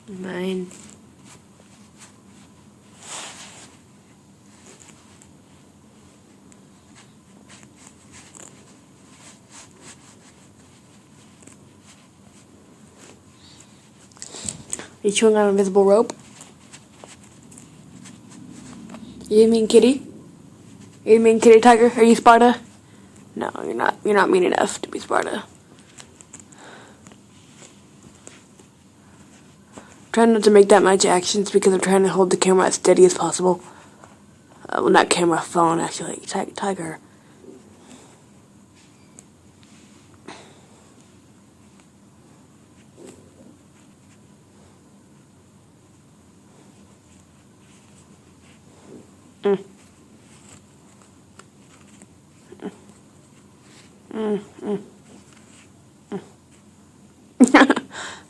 Mine. Are you chewing on an invisible rope? You mean kitty? You mean kitty tiger? Are you Sparta? No, you're not. You're not mean enough to be Sparta. I'm trying not to make that much actions because I'm trying to hold the camera as steady as possible. Well, not camera, phone actually. Tiger.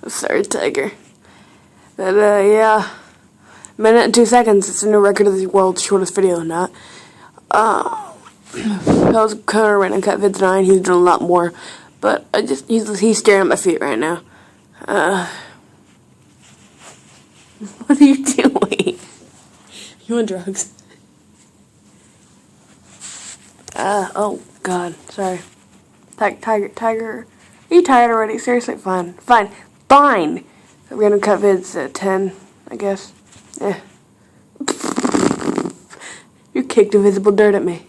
Sorry, tiger. But, yeah. Minute and 2 seconds. It's a new record of the world's shortest video, not. That was kind of random cut Vids 9. He's doing a lot more. But he's staring at my feet right now. What are you doing? You want drugs? Oh, God. Sorry. Tiger. Are you tired already? Seriously? Fine. Random cut Vids at 10, I guess. You kicked invisible dirt at me.